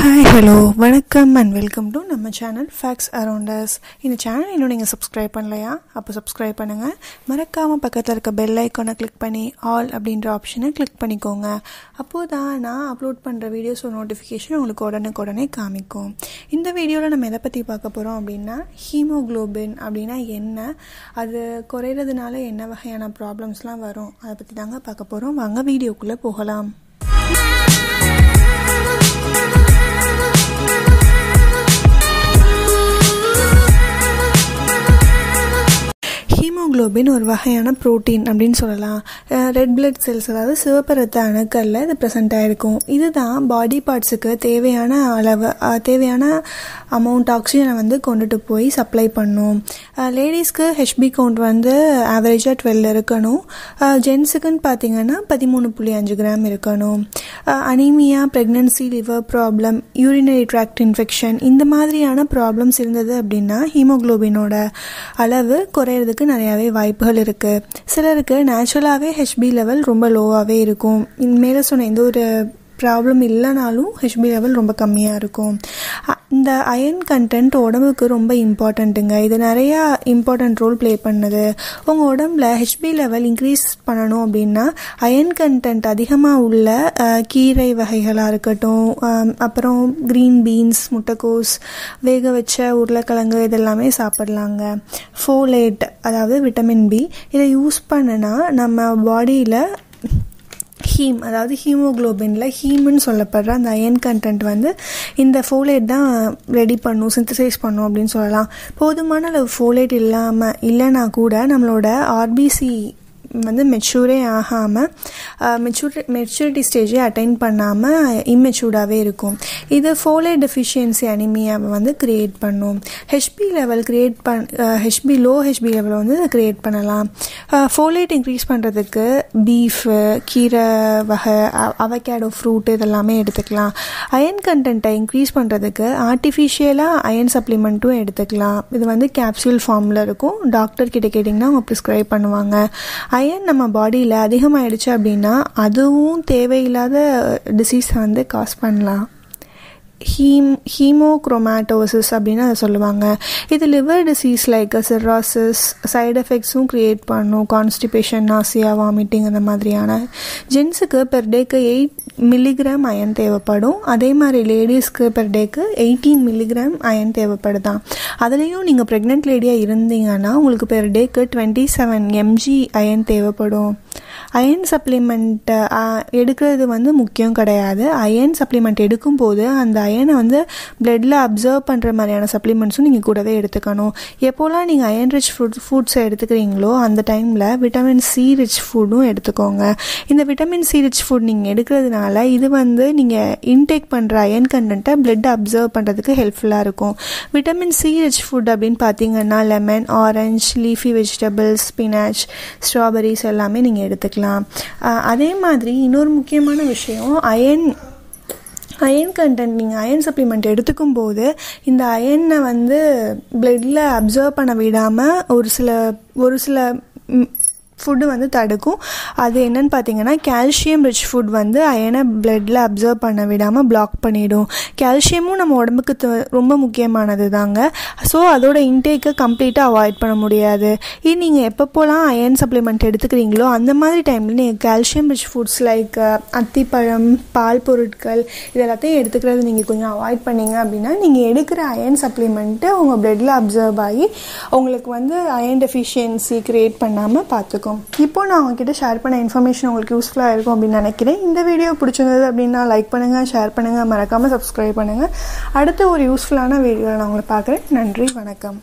Hi, hello, வணக்கம் and welcome to நம்ம channel Facts Around Us. இந்த சேனல் இன்னும் நீங்கள் சப்ஸ்கிரைப் பண்ணலையா? அப்போ சப்ஸ்கிரைப் பண்ணுங்கள். மறக்காமல் பக்கத்தில் இருக்க பெல் ஐக்கானை கிளிக் பண்ணி ஆல் அப்படின்ற ஆப்ஷனை கிளிக் பண்ணிக்கோங்க. அப்போது தான் நான் அப்லோட் பண்ணுற வீடியோஸ் நோட்டிஃபிகேஷன் உங்களுக்கு உடனே காமிக்கும். இந்த வீடியோவில் நம்ம எதை பற்றி பார்க்க போகிறோம் அப்படின்னா ஹீமோக்ளோபின் அப்படின்னா என்ன, அது குறையிறதுனால என்ன வகையான ப்ராப்ளம்ஸ்லாம் வரும், அதை பற்றி தாங்க பார்க்க போகிறோம். வாங்க வீடியோக்குள்ளே போகலாம். ஹீமோக்ளோபின் ஒரு வகையான ப்ரோட்டீன் அப்படின்னு சொல்லலாம். ரெட் பிளட் செல்ஸ், அதாவது சிவப்பு ரத்த அணுக்களில் இது ப்ரெசென்ட் ஆகிருக்கும். இதுதான் பாடி பார்ட்ஸுக்கு தேவையான அமௌண்ட் ஆக்சிஜனை வந்து கொண்டுட்டு போய் சப்ளை பண்ணும். லேடிஸ்க்கு ஹெச்பி கவுண்ட் வந்து ஆவரேஜாக 12 இருக்கணும். ஜென்ஸுக்குன்னு பார்த்தீங்கன்னா 13.5 கிராம் இருக்கணும். Anaemia, pregnancy, liver problem, urinary tract infection, இந்த மாதிரியான ப்ராப்ளம்ஸ் இருந்தது அப்படின்னா ஹீமோக்ளோபினோட அளவு குறையிறதுக்கு நிறையாவே வாய்ப்புகள் இருக்குது. சிலருக்கு நேச்சுரலாகவே ஹெச்பி லெவல் ரொம்ப லோவாகவே இருக்கும். மேலே சொன்ன எந்த ஒரு ப்ராப்ளம் இல்லைனாலும் ஹெச்பி லெவல் ரொம்ப கம்மியாக இருக்கும். இந்த அயன் கண்டென்ட் உடம்புக்கு ரொம்ப இம்பார்ட்டண்ட்டுங்க. இது நிறையா இம்பார்ட்டண்ட் ரோல் ப்ளே பண்ணுது. உங்கள் உடம்புல ஹெச்பி லெவல் இன்க்ரீஸ் பண்ணணும் அப்படின்னா அயன் கண்டென்ட் அதிகமாக உள்ள கீரை வகைகளாக இருக்கட்டும், அப்புறம் க்ரீன் பீன்ஸ், முட்டைக்கோஸ், வேக வச்ச உருளைக்கிழங்கு, இதெல்லாமே சாப்பிட்லாங்க. ஃபோலேட், அதாவது விட்டமின் பி, இதை யூஸ் பண்ணினா நம்ம பாடியில் ஹீம், அதாவது ஹீமோக்ளோபினில் ஹீம்னு சொல்லப்படுற அந்த அயன் கண்டென்ட் வந்து இந்த ஃபோலேட் தான் ரெடி பண்ணும், சிந்தசைஸ் பண்ணும் அப்படின்னு சொல்லலாம். போதுமான அளவு ஃபோலேட் இல்லைன்னா கூட நம்மளோட ஆர்பிசி வந்து மெச்சூரே ஆகாமல் மெச்சூரிட்டி ஸ்டேஜை அட்டைன் பண்ணாமல் இம்மெச்சூர்டாகவே இருக்கும். இது ஃபோலேட் டெஃபிஷியன்சி அனிமியாவை வந்து கிரியேட் பண்ணும். ஹெச்பி லெவல் லோ ஹெச்பி லெவலை வந்து கிரியேட் பண்ணலாம். ஃபோலேட் இன்க்ரீஸ் பண்ணுறதுக்கு பீஃபு, கீரை வகை, அவகேடோ ஃப்ரூட் இதெல்லாமே எடுத்துக்கலாம். அயன் கண்டென்ட்டை இன்க்ரீஸ் பண்ணுறதுக்கு ஆர்டிஃபிஷியலாக அயன் சப்ளிமெண்ட்டும் எடுத்துக்கலாம். இது வந்து கேப்சூல் ஃபார்மில் இருக்கும். டாக்டர் கிட்ட கேட்டிங்கன்னா அவங்க ப்ரிஸ்கிரைப் பண்ணுவாங்க. அயன் நம்ம பாடியில் அதிகமாகிடுச்சு அப்படின்னா அதுவும் தேவையில்லாத டிசீஸை வந்து காஸ் பண்ணலாம். ஹீமோக்ரோமாட்டோசிஸ் அப்படின்னு அதை சொல்லுவாங்க. இது liver disease like cirrhosis side எஃபெக்ட்ஸும் க்ரியேட் பண்ணும். கான்ஸ்டிபேஷன், நாசியா, வாமிட்டிங், அந்த மாதிரியான. ஜென்ஸுக்கு பெர் டேக்கு 8 மில்லிகிராம் அயன் தேவைப்படும். அதே மாதிரி லேடிஸ்க்கு பெர் டேக்கு 18 மில்லிகிராம் அயன் தேவைப்படுதான். அதுலேயும் நீங்கள் ப்ரெக்னென்ட் லேடியாக இருந்தீங்கன்னா உங்களுக்கு பெர் டேக்கு 27 mg அயன் தேவைப்படும். அயன் சப்ளிமெண்ட் எடுக்கிறது வந்து முக்கியம் கிடையாது. அயன் சப்ளிமெண்ட் எடுக்கும்போது அந்த அயனை வந்து பிளட்டில் அப்சர்வ் பண்ணுற மாதிரியான சப்ளிமெண்ட்ஸும் நீங்கள் கூடவே எடுத்துக்கணும். எப்போலாம் நீங்கள் அயன் ரிச் ஃபுட்ஸை எடுத்துக்கிறீங்களோ அந்த டைமில் விட்டமின் சி ரிச் ஃபுட்டும் எடுத்துக்கோங்க. இந்த விட்டமின் சி ரிச் ஃபுட் நீங்கள் எடுக்கிறதுனால இது வந்து நீங்கள் இன்டேக் பண்ணுற அயன் கண்டென்ட்டை பிளட் அப்சர்வ் பண்ணுறதுக்கு ஹெல்ப்ஃபுல்லாக இருக்கும். விட்டமின் சி ரிச் ஃபுட் அப்படின்னு பார்த்தீங்கன்னா lemon, orange, leafy vegetables, spinach, strawberries எல்லாமே நீங்கள் எடுத்துக்கலாம். அதே மாதிரி இன்னொரு முக்கியமான விஷயம், அயன் கண்டென்ட் நீங்கள் அயன் சப்ளிமெண்ட் எடுத்துக்கும் போது இந்த அயனை வந்து பிளட்டில் அப்சர்வ் பண்ண விடாமல் ஒரு சில ஃபுட்டு வந்து தடுக்கும். அது என்னன்னு பார்த்தீங்கன்னா கால்சியம் ரிச் ஃபுட் வந்து அயனை பிளட்டில் அப்சர்வ் பண்ண விடாமல் பிளாக் பண்ணிடும். கால்சியமும் நம்ம உடம்புக்கு ரொம்ப முக்கியமானது தாங்க. ஸோ அதோட இன்டேக்கை கம்ப்ளீட்டாக அவாய்ட் பண்ண முடியாது. இது நீங்கள் எப்பப்போலாம் அயன் சப்ளிமெண்ட் எடுத்துக்கிறீங்களோ அந்த மாதிரி டைமில் நீங்கள் கால்சியம் ரிச் ஃபுட்ஸ் லைக் அத்திப்பழம், பால் பொருட்கள், இது எல்லாத்தையும் எடுத்துக்கிறது நீங்கள் கொஞ்சம் அவாய்ட் பண்ணிங்க அப்படின்னா நீங்கள் எடுக்கிற அயன் சப்ளிமெண்ட்டு உங்கள் பிளட்டில் அப்சர்வ் ஆகி உங்களுக்கு வந்து அயன் டெஃபிஷியன்சி க்ரியேட் பண்ணாமல் பார்த்துக்கும். இப்போ நான் உங்ககிட்ட ஷேர் பண்ண இன்ஃபர்மேஷன் உங்களுக்கு யூஸ்ஃபுல்லாக இருக்கும் அப்படின்னு நினைக்கிறேன். இந்த வீடியோ பிடிச்சிருந்தது அப்படின்னா லைக் பண்ணுங்கள், ஷேர் பண்ணுங்கள், மறக்காமல் சப்ஸ்கிரைப் பண்ணுங்கள். அடுத்த ஒரு யூஸ்ஃபுல்லான வீடியோவில் நான் உங்களை பார்க்குறேன். நன்றி, வணக்கம்.